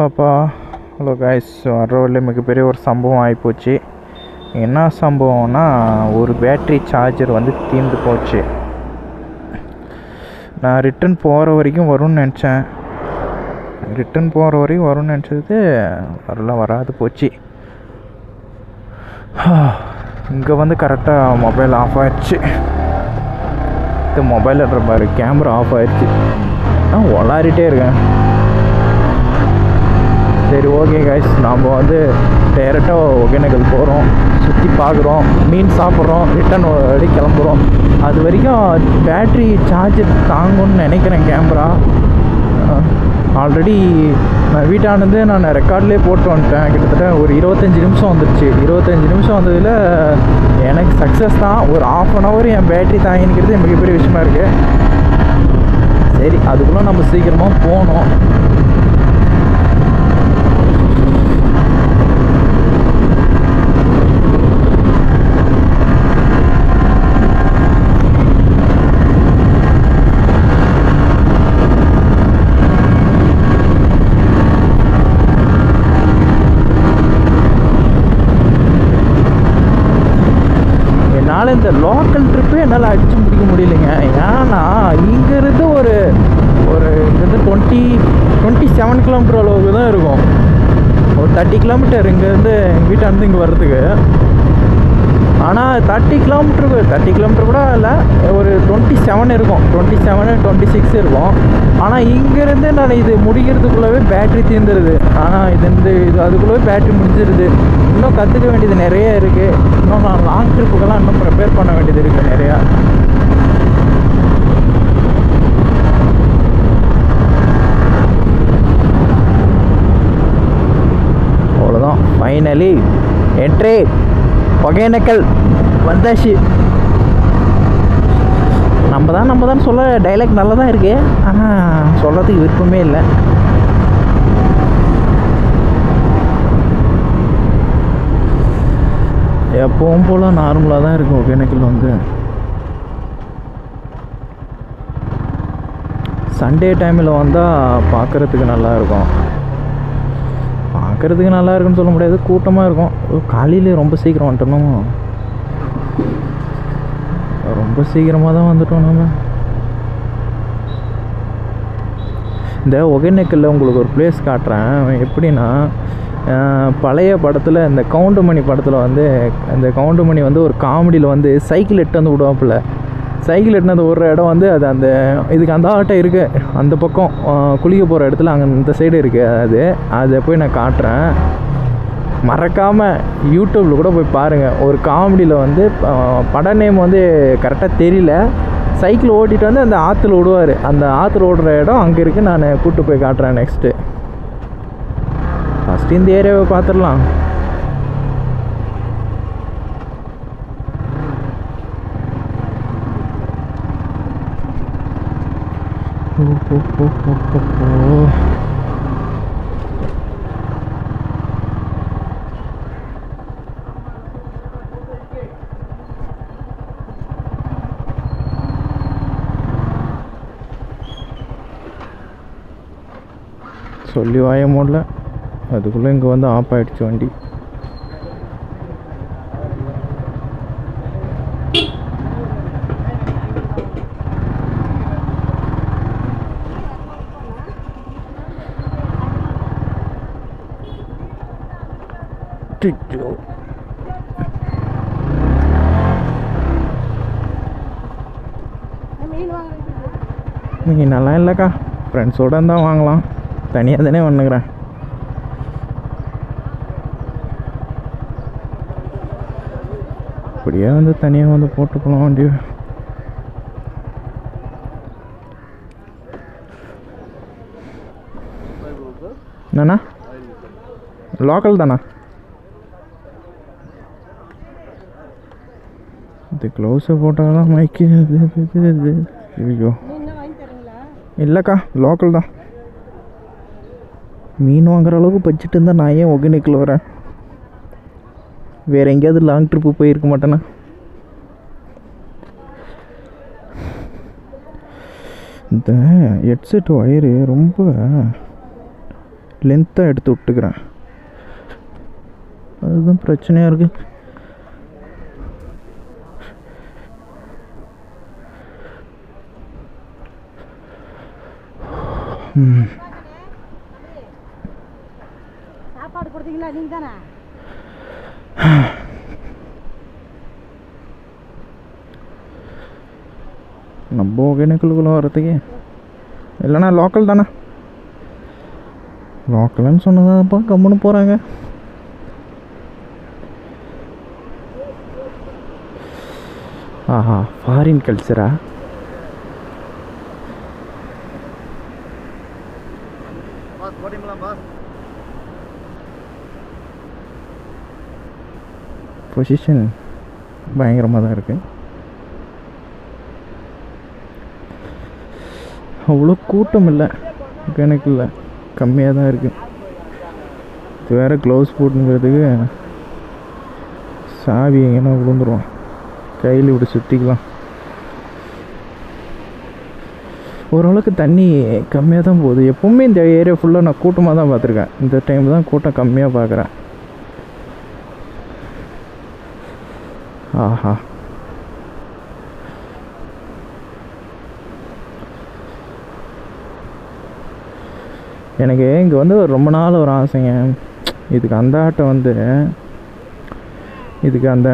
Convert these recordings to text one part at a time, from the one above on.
அப்பா hello guys, வர வழியில் மிகப்பெரிய ஒரு சம்பவம் ஆகிப்போச்சு. என்ன சம்பவம்னா, ஒரு பேட்ரி சார்ஜர் வந்து தீர்ந்து போச்சு. நான் ரிட்டன் போகிற வரைக்கும் வரும்னு நினச்சேன். நினச்சது வராது போச்சு. இங்கே வந்து கரெக்டாக மொபைல் ஆஃப் ஆயிடுச்சு. இது மொபைல்ன்ற மாதிரி கேமரா ஆஃப் ஆயிடுச்சு. நான் உளாரிட்டே இருக்கேன். சரி, ஓகே கைஸ், நாம் வந்து டேரெக்டாக ஒகேனக்கல் போகிறோம், சுற்றி பார்க்குறோம், மீன் சாப்பிட்றோம், ரிட்டன் வழி கிளம்புறோம். அது வரைக்கும் பேட்ரி சார்ஜர் தாங்கும்னு நினைக்கிறேன் கேமரா. ஆல்ரெடி நான் வீட்டானது நான் ரெக்கார்ட்லேயே போட்டு வந்துட்டேன். கிட்டத்தட்ட ஒரு 25 நிமிஷம் வந்துடுச்சு. 25 நிமிஷம் வந்ததில் எனக்கு சக்ஸஸ் தான். ஒரு ½ என் பேட்ரி தாங்கிக்கிறது மிகப்பெரிய விஷயமா இருக்குது. சரி, அதுக்குள்ளே நம்ம சீக்கிரமாக போகணும். இந்த லோக்கல் ட்ரிப்பே என்னால் அடித்து முடிக்க முடியலைங்க. ஏன்னா இங்கேருந்து ஒரு இங்கேருந்து 27 கிலோமீட்டர் அளவுக்கு தான் இருக்கும். ஒரு 30 கிலோமீட்டர் இங்கேருந்து எங்கள் வீட்டாந்து இங்கே வர்றதுக்கு. ஆனால் 30 கிலோமீட்டர் கூட இல்லை, ஒரு 27 இருக்கும், 26 இருக்கும். ஆனால் இங்கேருந்து நான் இது முடிக்கிறதுக்குள்ளவே பேட்ரி தீர்ந்துடுது. ஆனால் இது அதுக்குள்ளவே பேட்ரி முடிஞ்சிருது. இன்னும் கற்றுக்க வேண்டியது நிறைய இருக்குது. இன்னும் நான் லாங் ட்ரிப்புக்கெல்லாம் இன்னும் ப்ரிப்பேர் பண்ண வேண்டியது இருக்குது நிறையா. அவ்வளோதான், ஃபைனலி என்ட்ரி ஒகேனக்கல் வந்தாச்சு. நம்ம தான் சொல்ல டைலாக் நல்லா தான் இருக்குது, ஆனால் சொல்கிறதுக்கு விருப்பமே இல்லை. எப்பவும் போல் நார்மலாக தான் இருக்கும் ஒகேனக்கல். வந்து சண்டே டைமில் வந்தால் பார்க்குறதுக்கு நல்லாயிருக்கும். நல்லா இருக்குன்னு சொல்ல முடியாது, கூட்டமாக இருக்கும். காலையிலே ரொம்ப சீக்கிரம் வந்துட்டோம். ரொம்ப சீக்கிரமாக தான் வந்துட்டோம் நம்ம. இந்த ஒகேனக்கல்ல உங்களுக்கு ஒரு பிளேஸ் காட்டுறேன். எப்படின்னா, பழைய படத்தில் இந்த கவுண்டமணி படத்தில் வந்து அந்த கவுண்டமணி வந்து ஒரு காமெடியில் வந்து சைக்கிள் எட்டு வந்து விடுவாப்புல. சைக்கிள் எட்டுனது ஒரு இடம் வந்து அது அந்த இதுக்கு அந்த ஆட்டம் இருக்குது. அந்த பக்கம் குளிக்க போகிற இடத்துல அங்கே இந்த சைடு இருக்குது. அதை போய் நான் காட்டுறேன். மறக்காமல் யூடியூப்பில் கூட போய் பாருங்கள். ஒரு காமெடியில் வந்து பட நேம் வந்து கரெக்டாக தெரியல, சைக்கிள் ஓட்டிகிட்டு வந்து அந்த ஆற்றுல விடுவார். அந்த ஆற்றுல ஓடுற இடம் அங்கே இருக்குது. நான் கூப்பிட்டு போய் காட்டுறேன் நெக்ஸ்ட்டு. ஃபஸ்ட்டு இந்த ஏரியாவை பார்த்துடலாம். சொல்லி வாய முடியல, அதுக்குள்ளே இங்கே வந்து ஆஃப் ஆகிடுச்சு வண்டி. நீங்கள் நல்லா இல்லைக்கா, ஃப்ரெண்ட்ஸோடு இருந்தால் வாங்கலாம், தனியாக தானே வந்துக்கிறேன். அப்படியே வந்து தனியாக வந்து போட்டு போகலாம் வண்டி. என்னண்ணா லோக்கல் தானா? இது க்ளவுஸை போட்டால் தான் மைக்கு. ஐயோ இல்லைக்கா, லோக்கல் தான். மீன் வாங்குற அளவுக்கு பட்ஜெட் இருந்தால் நான் ஏன் ஒகேனக்கல் வரேன்? வேறு எங்கேயாவது லாங் ட்ரிப்பு போயிருக்க மாட்டேன்னா? இந்த ஹெட்செட் ஒயரு ரொம்ப லென்த்தாக எடுத்து விட்டுக்கிறேன். அதுதான் பிரச்சனையாக இருக்குது. சாப்பாடு கொடுத்தீங்களா நீங்க தானே? நம்ம ஒகேனக்கலுக்குள்ளே வர்றதுக்கு இல்லைண்ணா லோக்கல் தானே. லோக்கல்னு சொன்னதாப்பா கம்முன்னு போகிறாங்க. ஆஹா, ஃபாரின் கல்ச்சரா? பொசிஷன் பயங்கரமாக தான் இருக்குது. அவ்வளோ கூட்டம் இல்லை எனக்கு, இல்லை கம்மியாக தான் இருக்குது. இது வேறு க்ளவுஸ் போட்டுங்கிறதுக்கு சாவி எங்கன்னா விழுந்துருவோம், கையில் இப்படி சுற்றிக்கலாம். ஓரளவுக்கு தண்ணி கம்மியாக தான் போகுது. எப்போவுமே இந்த ஏரியா ஃபுல்லாக நான் கூட்டமாக தான் பார்த்துருக்கேன். இந்த டைம் தான் கூட்டம் கம்மியாக பார்க்குறேன். ஆஹா, எனக்கு இங்கே வந்து ரொம்ப நாள் ஒரு ஆசைங்க. இதுக்கு அந்த ஆட்டை வந்து இதுக்கு அந்த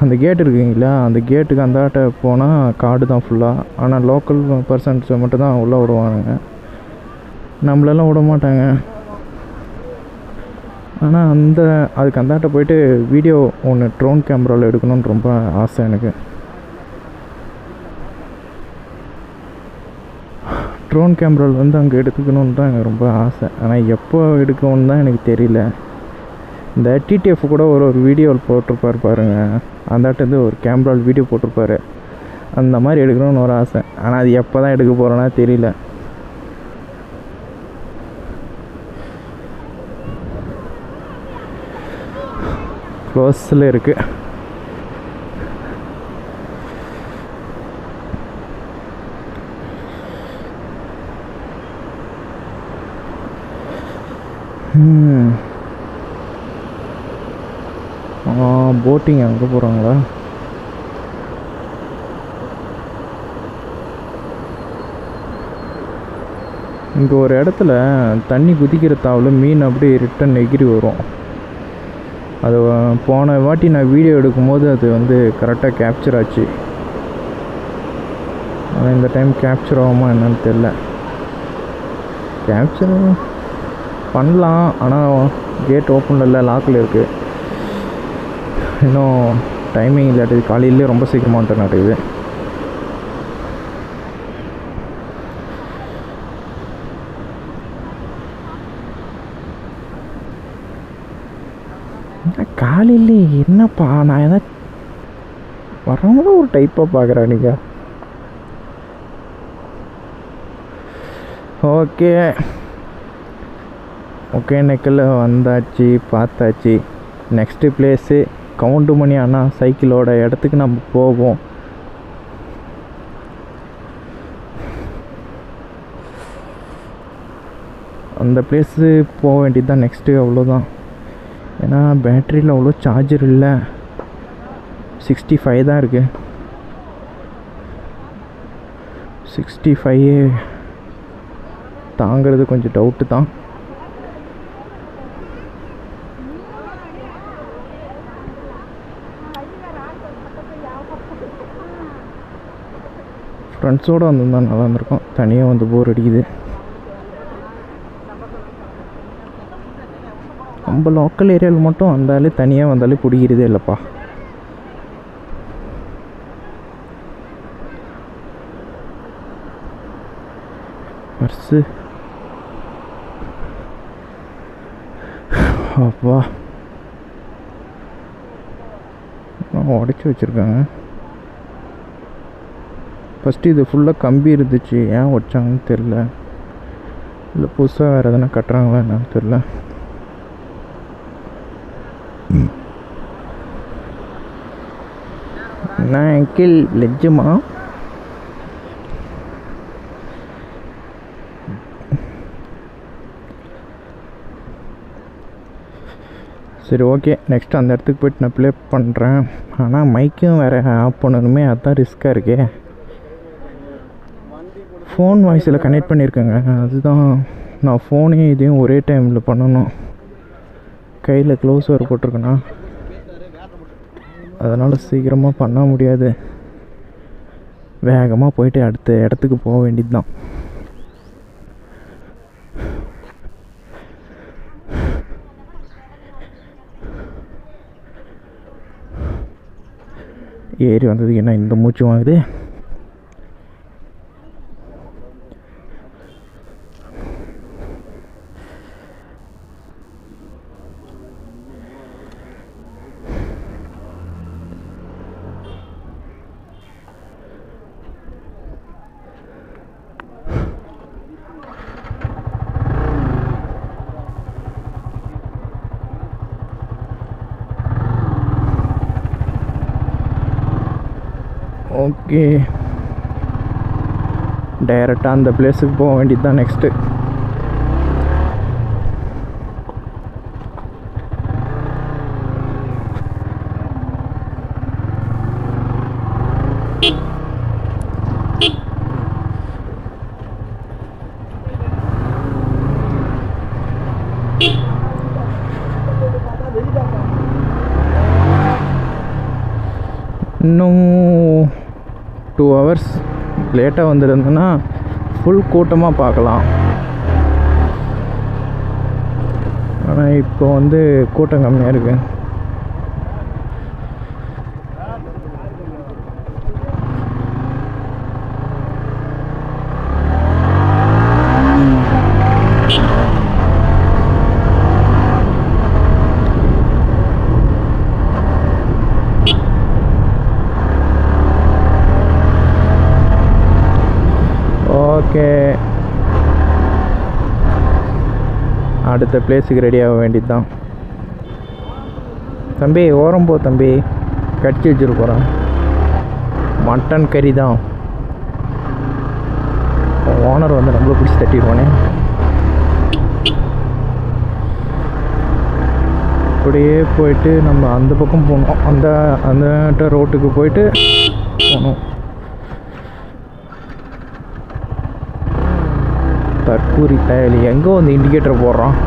அந்த கேட் இருக்குங்களா, அந்த கேட்டுக்கு அந்த ஆட்டை போனால் காடு தான் ஃபுல்லாக. ஆனால் லோக்கல் பர்சன்ஸ் மட்டும் தான் உள்ளே விடுவானுங்க, நம்மளெல்லாம் விட மாட்டாங்க. ஆனால் அதுக்கு அந்த ஆட்டை போயிட்டு வீடியோ ஒன்று ட்ரோன் கேமராவில் எடுக்கணும்னு ரொம்ப ஆசை எனக்கு. ட்ரோன் கேமராவில் வந்து அங்கே எடுத்துக்கணுன்னு தான் எனக்கு ரொம்ப ஆசை. ஆனால் எப்போ எடுக்கணும்னு தான் எனக்கு தெரியல. இந்த டிடிஎஃப் கூட ஒரு வீடியோவில் போட்டிருப்பார் பாருங்கள், அந்தாட்டது ஒரு கேமராவில் வீடியோ போட்டிருப்பாரு. அந்த மாதிரி எடுக்கணும்னு ஒரு ஆசை. ஆனால் அது எப்போ தான் எடுக்க போகிறோன்னா தெரியல. க்ளோஸில் இருக்குது. போட்டிங் அங்கே போகிறாங்களா? இங்கே ஒரு இடத்துல தண்ணி குதிக்கிற தாவில் மீன் அப்படியே ரிட்டன் எகிரி வரும். அது போன வாட்டி நான் வீடியோ எடுக்கும்போது அது வந்து கரெக்டாக கேப்சர் ஆச்சு. ஆனால் இந்த டைம் கேப்சர் ஆகுமா என்னன்னு தெரில. கேப்சர் பண்ணலாம், ஆனால் கேட் ஓப்பனில் இல்லை, லாக்கில் இருக்குது. இன்னும் டைமிங் இல்லாட்டி காலையிலே ரொம்ப சீக்கிரமாக வந்துட்டு நடக்குது. காலையிலே என்னப்பா, நான் எதாவது வரவங்களும் ஒரு டைப்பாக பார்க்குறேன் நீங்கள். ஒகேனக்கல் வந்தாச்சு, பார்த்தாச்சு. நெக்ஸ்ட்டு பிளேஸு கவுண்டுமணி அண்ணா சைக்கிளோட இடத்துக்கு நம்ம போவோம். அந்த பிளேஸு போக வேண்டியது தான் நெக்ஸ்ட்டு. அவ்வளோதான். ஏன்னா பேட்டரியில் அவ்வளோ சார்ஜர் இல்லை, 65 தான் இருக்குது. 65 தாங்கிறது கொஞ்சம் டவுட்டு தான். ஃப்ரெண்ட்ஸோடு வந்திருந்தால் நல்லா இருந்திருக்கும். தனியாக வந்து போர் அடிக்குது. நம்ம லோக்கல் ஏரியாவில் மட்டும் வந்தாலே தனியாக வந்தாலே பிடிக்கிறதே இல்லைப்பா. பர்ஸு அப்பா உடச்சி வச்சுருக்காங்க. ஃபஸ்ட்டு இது ஃபுல்லாக கம்பி இருந்துச்சு, ஏன் உடைச்சாங்கன்னு தெரில. இல்லை புதுசாக வேறு எதனா கட்டுறாங்களா என்னன்னு தெரில. நான் அங்கிள் லெஜ்ஜுமா சரி ஓகே, நெக்ஸ்ட் அந்த இடத்துக்கு போய்ட்டு நான் ப்ளே பண்ணுறேன். ஆனால் மைக்கும் வேறு ஆஃப் பண்ணணுமே, அதுதான் ரிஸ்க்காக இருக்கே. ஃபோன் வாய்ஸில் கனெக்ட் பண்ணியிருக்கேங்க, அதுதான் நான் ஃபோனையும் இதையும் ஒரே டைமில் பண்ணணும். கையில் க்ளவுஸ் வேறு போட்டிருக்கேண்ணா, அதனால் சீக்கிரமாக பண்ண முடியாது. வேகமாக போயிட்டு அடுத்த இடத்துக்கு போக வேண்டியது தான். ஏறி வந்ததுக்கு என்ன இந்த மூச்சு வாங்குது. ஓகே, டைரெக்டாக அந்த பிளேஸுக்கு போக வேண்டியது தான் நெக்ஸ்ட்டு. இன்னும் 2 hours லேட்டாக வந்துருந்தேன்னா ஃபுல் கூட்டமாக பார்க்கலாம். ஆனால் இப்போ வந்து கூட்டம் கம்மியாக இருக்குது. ஓகே, அடுத்த பிளேஸுக்கு ரெடி ஆக வேண்டியது தான். தம்பி ஓரம் போ தம்பி, கடிச்சு வச்சுட்டு போகிறேன். மட்டன் கறி தான். ஓனர் வந்து நம்மளை பிடிச்சி தட்டிடுவானே. அப்படியே போயிட்டு நம்ம அந்த பக்கம் போகணும், அந்த ரோட்டுக்கு போயிட்டு போகணும். தற்கூரி டயல் எங்கே வந்து இண்டிகேட்டர் போடுறான்.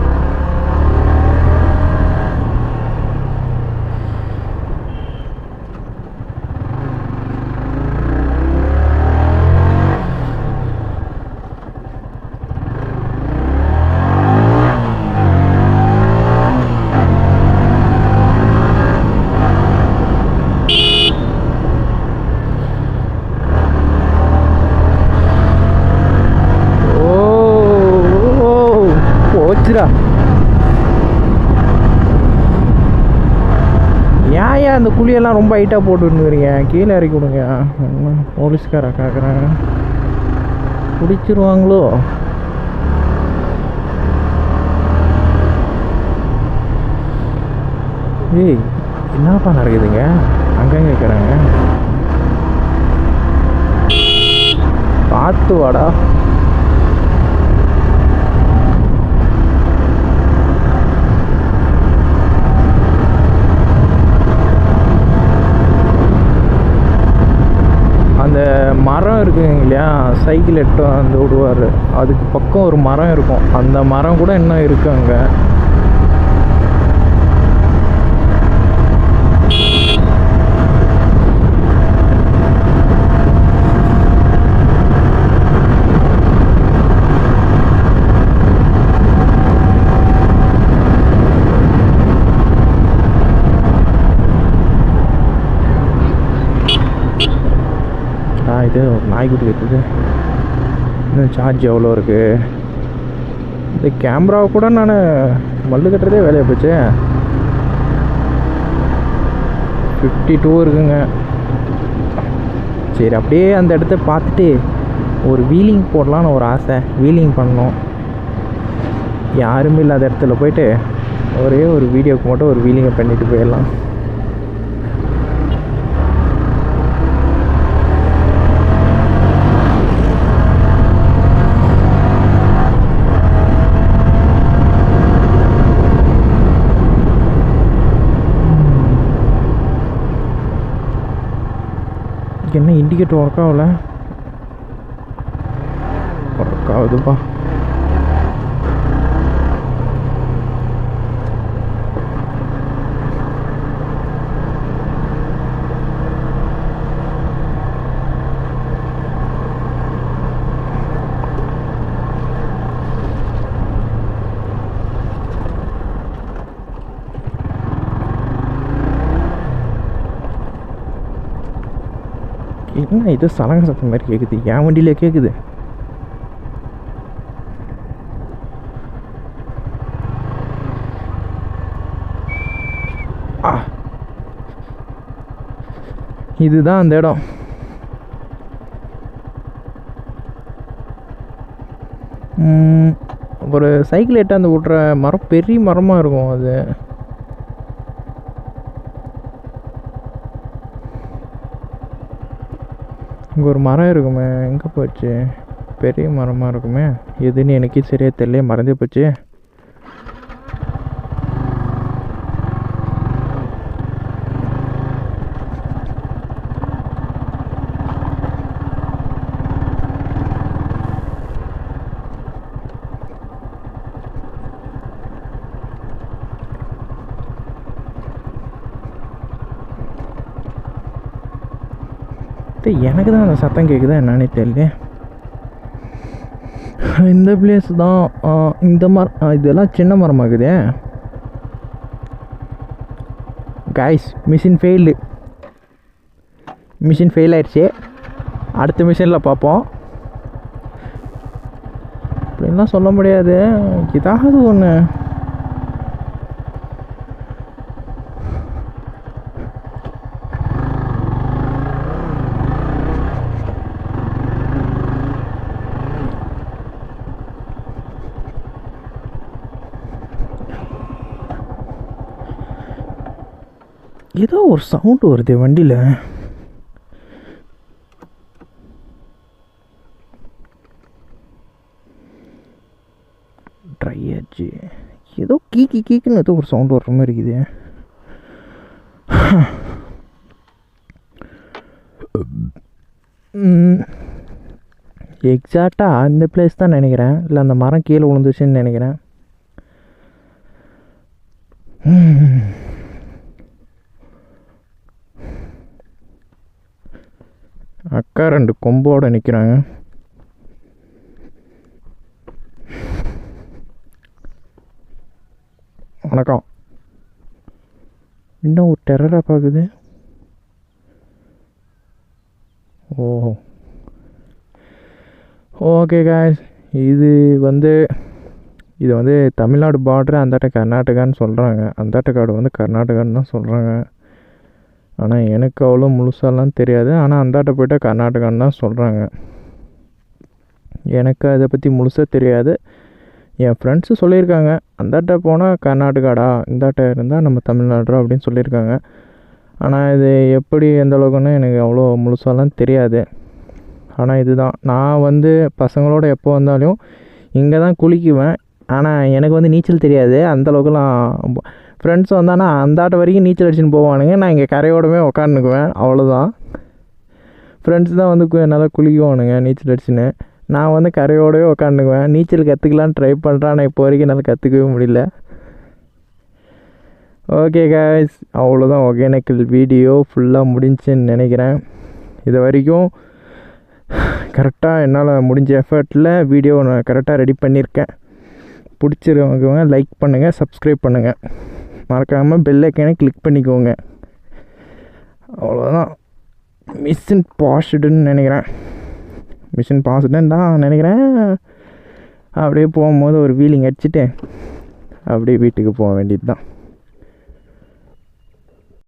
ஏன் அந்த குழியெல்லாம் ரொம்ப ஹைட்டாக போட்டுருந்துக்கிறீங்க, கீழே இறக்கி விடுங்க. போலீஸ்காரா கேட்குறாங்க, பிடிச்சிருவாங்களோ. ஏய் என்னப்பா நடக்குதுங்க, அங்கங்க கேட்குறாங்க. பார்த்து வாடா. அந்த மரம் இருக்குங்க இல்லையா, சைக்கிள் எட்டு அந்த விடுவார், அதுக்கு பக்கம் ஒரு மரம் இருக்கும். அந்த மரம் கூட இன்னும் இருக்கு அங்கே. இது ஒரு நாய்க்குட்டி இருக்குது. இன்னும் சார்ஜ் எவ்வளோ இருக்குது. இந்த கேமராவை கூட நான் மல்லு கட்டுறதே வேலையை போச்சு. 52 இருக்குங்க. சரி அப்படியே அந்த இடத்த பார்த்துட்டு ஒரு வீலிங் போடலான்னு ஒரு ஆசை. வீலிங் பண்ணணும், யாருமே இல்லாத இடத்துல போயிட்டு ஒரே ஒரு வீடியோக்கு மட்டும் ஒரு வீலிங்கை பண்ணிட்டு போயிடலாம். இதுக்கு என்ன இண்டிகேட்டர் ஒர்க் ஆகல? ஒர்க் ஆகுதுப்பா. என்ன இது சலங்க சத்தம் மாதிரி கேட்குது? என் வண்டியிலே கேட்குது. இதுதான் அந்த இடம். ஒரு சைக்கிள் எட்டாந்து விட்ற மரம், பெரிய மரமாக இருக்கும் அது. இங்கே ஒரு மரம் இருக்குமே, எங்கே போச்சு? பெரிய மரமாக இருக்குமே, எதுன்னு எனக்கே சரியாக தெரியல, மறந்தே போச்சு. எனக்கு தான் அந்த சத்தம் கேட்குதா என்னன்னே தெரியல. இந்த பிளேஸ் தான். இந்த மரம் இதெல்லாம் சின்ன மரமாகுதே. கைஸ், மிஷின் ஃபெயில் ஆயிடுச்சு. அடுத்த மிஷினில் பார்ப்போம். அப்படின்லாம் சொல்ல முடியாது, ஏதாவது ஒன்று. ஏதோ ஒரு சவுண்டு வருது வண்டியில். ட்ரை ஆச்சு. ஏதோ கீக்குன்னு ஏதோ ஒரு சவுண்டு வர்ற மாதிரி இருக்குது. எக்ஸாக்டாக அந்த பிளேஸ் தான் நினைக்கிறேன். இல்லை அந்த மரம் கீழே விழுந்துச்சுன்னு நினைக்கிறேன். அக்கா 2 கொம்போடு நிற்கிறாங்க. வணக்கம். இன்னும் ஒரு டெரராக பார்க்குது. ஓகே காய்ஸ், இது வந்து தமிழ்நாடு பார்டரு, அந்தாட்ட கர்நாடகான்னு சொல்கிறாங்க. அந்தாட்ட காடு வந்து கர்நாடகான்னு தான் சொல்கிறாங்க. ஆனால் எனக்கு அவ்வளோ முழுசாலாம் தெரியாது. ஆனால் அந்தாட்ட போய்ட்டால் கர்நாடகான்னு தான் சொல்கிறாங்க. எனக்கு அதை பற்றி முழுசாக தெரியாது. என் ஃப்ரெண்ட்ஸு சொல்லியிருக்காங்க, அந்தாட்ட போனால் கர்நாடகாடா, இந்தாட்ட இருந்தால் நம்ம தமிழ்நாடுறா அப்படின்னு சொல்லியிருக்காங்க. ஆனால் இது எப்படி எந்த அளவுக்குன்னு எனக்கு அவ்வளோ முழுசாலாம் தெரியாது. ஆனால் இதுதான், நான் வந்து பசங்களோட எப்போ வந்தாலும் இங்கே தான் குளிக்குவேன். ஆனால் எனக்கு வந்து நீச்சல் தெரியாது அந்தளவுக்குலாம். ஃப்ரெண்ட்ஸ் வந்தானா அந்தாட்ட வரைக்கும் நீச்சல் அடிச்சுன்னு போவானுங்க, நான் இங்கே கரையோடமே உக்காந்துக்குவேன், அவ்வளோதான். ஃப்ரெண்ட்ஸ் தான் வந்து நல்லா குளிக்குவானுங்க நீச்சல் அடிச்சுன்னு. நான் வந்து கரையோடவே உக்காந்துக்குவேன். நீச்சல் கற்றுக்கலான்னு ட்ரை பண்ணுறேன், ஆனால் இப்போ வரைக்கும் என்னால் கற்றுக்கவே முடியல. ஓகே காய்ஸ், அவ்வளோதான். ஒகேனக்கல் வீடியோ ஃபுல்லாக முடிஞ்சுன்னு நினைக்கிறேன். இது வரைக்கும் கரெக்டாக என்னால் முடிஞ்ச எஃபர்ட்டில் வீடியோ நான் கரெக்டாக ரெடி பண்ணியிருக்கேன். பிடிச்சிருக்கவங்க லைக் பண்ணுங்கள், சப்ஸ்கிரைப் பண்ணுங்கள், மறக்காமல் பெல் ஐக்கானை கிளிக் பண்ணிக்கோங்க. அவ்வளோதான். மிஷன் பாஸ்டுன்னு நினைக்கிறேன். மிஷன் பாஸ்டுன்னு தான் நினைக்கிறேன். அப்படியே போகும்போது ஒரு வீலிங் அடிச்சுட்டு அப்படியே வீட்டுக்கு போக வேண்டியது தான்.